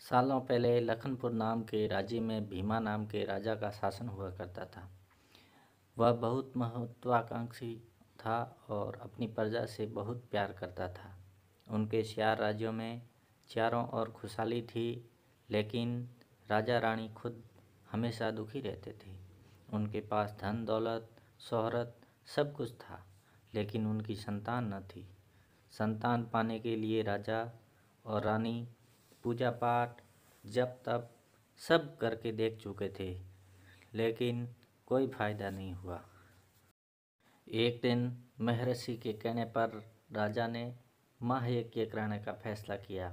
सालों पहले लखनपुर नाम के राज्य में भीमा नाम के राजा का शासन हुआ करता था। वह बहुत महत्वाकांक्षी था और अपनी प्रजा से बहुत प्यार करता था। उनके 4 राज्यों में चारों ओर खुशहाली थी, लेकिन राजा रानी खुद हमेशा दुखी रहते थे। उनके पास धन दौलत शोहरत सब कुछ था, लेकिन उनकी संतान न थी। संतान पाने के लिए राजा और रानी पूजा पाठ जप तप सब करके देख चुके थे, लेकिन कोई फायदा नहीं हुआ। एक दिन महर्षि के कहने पर राजा ने महायज्ञ कराने का फैसला किया।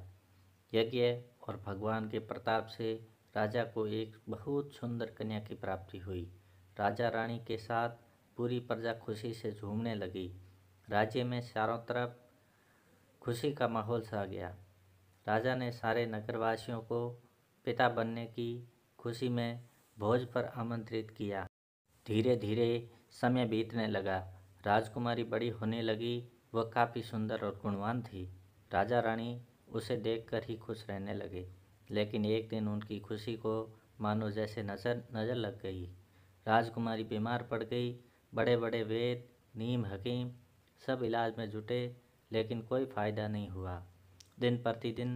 यज्ञ और भगवान के प्रताप से राजा को एक बहुत सुंदर कन्या की प्राप्ति हुई। राजा रानी के साथ पूरी प्रजा खुशी से झूमने लगी। राज्य में चारों तरफ खुशी का माहौल छा गया। राजा ने सारे नगरवासियों को पिता बनने की खुशी में भोज पर आमंत्रित किया। धीरे धीरे समय बीतने लगा। राजकुमारी बड़ी होने लगी। वह काफ़ी सुंदर और गुणवान थी। राजा रानी उसे देखकर ही खुश रहने लगे, लेकिन एक दिन उनकी खुशी को मानो जैसे नज़र लग गई। राजकुमारी बीमार पड़ गई। बड़े बड़े वैद्य नीम हकीम सब इलाज में जुटे, लेकिन कोई फ़ायदा नहीं हुआ। दिन प्रतिदिन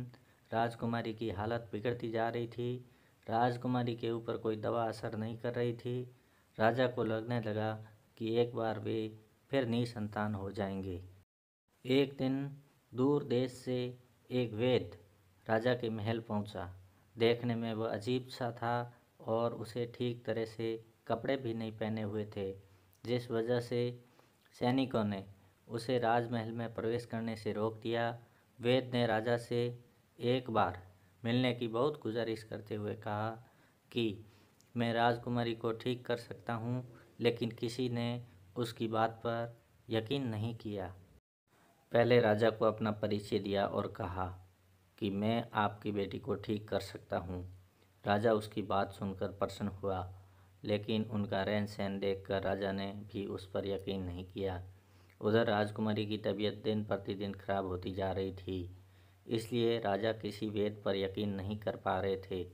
राजकुमारी की हालत बिगड़ती जा रही थी। राजकुमारी के ऊपर कोई दवा असर नहीं कर रही थी। राजा को लगने लगा कि एक बार वे फिर निसंतान हो जाएंगे। एक दिन दूर देश से एक वैद्य राजा के महल पहुंचा। देखने में वह अजीब सा था और उसे ठीक तरह से कपड़े भी नहीं पहने हुए थे, जिस वजह से सैनिकों ने उसे राजमहल में प्रवेश करने से रोक दिया। वैद्य ने राजा से एक बार मिलने की बहुत गुजारिश करते हुए कहा कि मैं राजकुमारी को ठीक कर सकता हूँ, लेकिन किसी ने उसकी बात पर यकीन नहीं किया। पहले राजा को अपना परिचय दिया और कहा कि मैं आपकी बेटी को ठीक कर सकता हूँ। राजा उसकी बात सुनकर प्रसन्न हुआ, लेकिन उनका रहन सहन देखकर राजा ने भी उस पर यकीन नहीं किया। उधर राजकुमारी की तबीयत दिन प्रतिदिन खराब होती जा रही थी, इसलिए राजा किसी वेद पर यकीन नहीं कर पा रहे थे।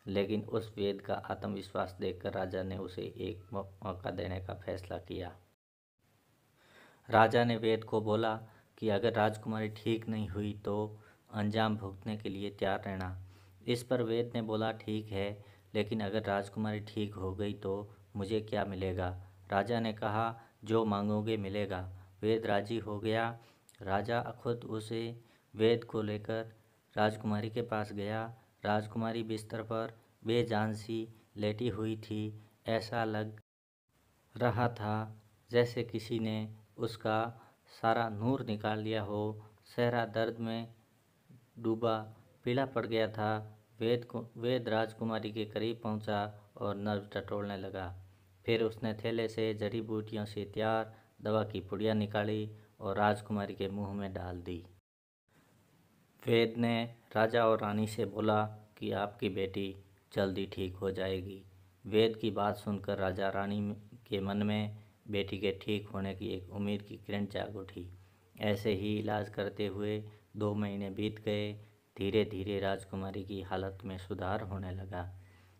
लेकिन उस वेद का आत्मविश्वास देखकर राजा ने उसे एक मौका देने का फैसला किया। राजा ने वेद को बोला कि अगर राजकुमारी ठीक नहीं हुई तो अंजाम भुगतने के लिए तैयार रहना। इस पर वेद ने बोला, ठीक है, लेकिन अगर राजकुमारी ठीक हो गई तो मुझे क्या मिलेगा? राजा ने कहा, जो मांगोगे मिलेगा। वेद राजी हो गया। राजा खुद उसे वेद को लेकर राजकुमारी के पास गया। राजकुमारी बिस्तर पर बेजान सी लेटी हुई थी। ऐसा लग रहा था जैसे किसी ने उसका सारा नूर निकाल लिया हो। चेहरा दर्द में डूबा पीला पड़ गया था। वेद राजकुमारी के करीब पहुंचा और नर्व टटोलने लगा। फिर उसने थैले से जड़ी बूटियों से तैयार दवा की पुड़िया निकाली और राजकुमारी के मुंह में डाल दी। वेद ने राजा और रानी से बोला कि आपकी बेटी जल्दी ठीक हो जाएगी। वेद की बात सुनकर राजा रानी के मन में बेटी के ठीक होने की एक उम्मीद की किरण जाग उठी। ऐसे ही इलाज करते हुए 2 महीने बीत गए। धीरे धीरे राजकुमारी की हालत में सुधार होने लगा।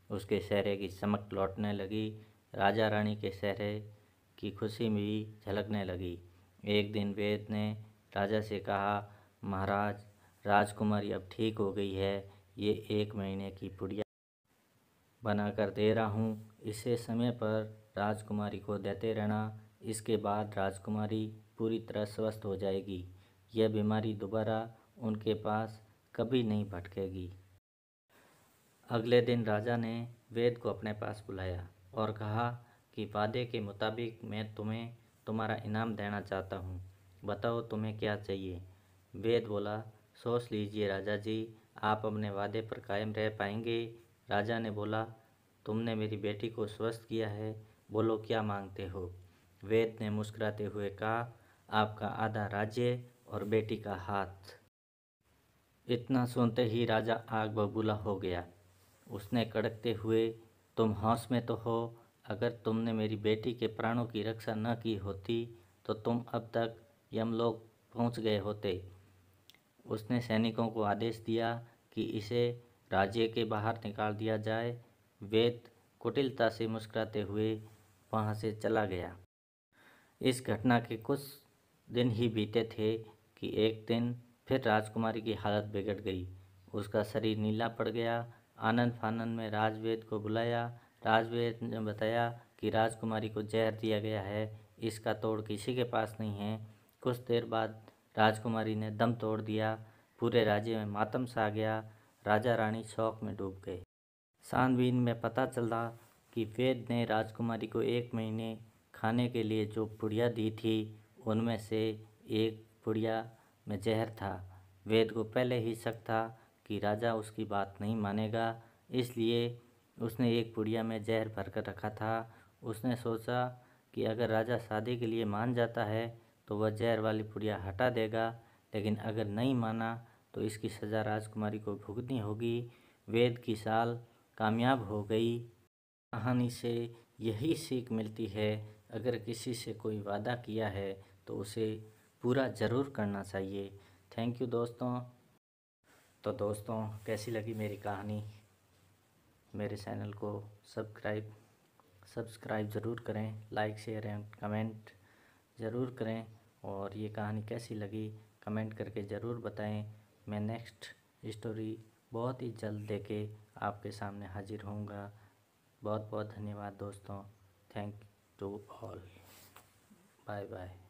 उसके चेहरे की चमक लौटने लगी। राजा रानी के चेहरे की खुशी भी झलकने लगी। एक दिन वेद ने राजा से कहा, महाराज, राजकुमारी अब ठीक हो गई है। ये 1 महीने की पुड़िया बनाकर दे रहा हूँ। इसे समय पर राजकुमारी को देते रहना। इसके बाद राजकुमारी पूरी तरह स्वस्थ हो जाएगी। यह बीमारी दोबारा उनके पास कभी नहीं भटकेगी। अगले दिन राजा ने वेद को अपने पास बुलाया और कहा कि वादे के मुताबिक मैं तुम्हें तुम्हारा इनाम देना चाहता हूँ। बताओ तुम्हें क्या चाहिए? वेद बोला, सोच लीजिए राजा जी, आप अपने वादे पर कायम रह पाएंगे? राजा ने बोला, तुमने मेरी बेटी को स्वस्थ किया है, बोलो क्या मांगते हो? वेद ने मुस्कुराते हुए कहा, आपका आधा राज्य और बेटी का हाथ। इतना सुनते ही राजा आग बबूला हो गया। उसने कड़कते हुए, तुम होश में तो हो? अगर तुमने मेरी बेटी के प्राणों की रक्षा न की होती तो तुम अब तक यमलोक पहुंच गए होते। उसने सैनिकों को आदेश दिया कि इसे राज्य के बाहर निकाल दिया जाए। वेद कुटिलता से मुस्कुराते हुए वहाँ से चला गया। इस घटना के कुछ दिन ही बीते थे कि एक दिन फिर राजकुमारी की हालत बिगड़ गई। उसका शरीर नीला पड़ गया। आनंद फानंद में राजवेद को बुलाया। राजवेद ने बताया कि राजकुमारी को जहर दिया गया है, इसका तोड़ किसी के पास नहीं है। कुछ देर बाद राजकुमारी ने दम तोड़ दिया। पूरे राज्य में मातम छा गया। राजा रानी शौक में डूब गए। छानबीन में पता चला कि वेद ने राजकुमारी को 1 महीने खाने के लिए जो पुड़िया दी थी, उनमें से एक पुड़िया में जहर था। वेद को पहले ही शक था कि राजा उसकी बात नहीं मानेगा, इसलिए उसने एक पुड़िया में जहर भरकर रखा था। उसने सोचा कि अगर राजा शादी के लिए मान जाता है तो वह जहर वाली पुड़िया हटा देगा, लेकिन अगर नहीं माना तो इसकी सज़ा राजकुमारी को भुगतनी होगी। वेद की चाल कामयाब हो गई। कहानी से यही सीख मिलती है, अगर किसी से कोई वादा किया है तो उसे पूरा ज़रूर करना चाहिए। थैंक यू दोस्तों। तो दोस्तों, कैसी लगी मेरी कहानी? मेरे चैनल को सब्सक्राइब ज़रूर करें, लाइक शेयर एंड कमेंट ज़रूर करें। और ये कहानी कैसी लगी कमेंट करके ज़रूर बताएं। मैं नेक्स्ट स्टोरी बहुत ही जल्द लेके आपके सामने हाजिर होऊंगा। बहुत बहुत धन्यवाद दोस्तों। Thank to all. Bye bye.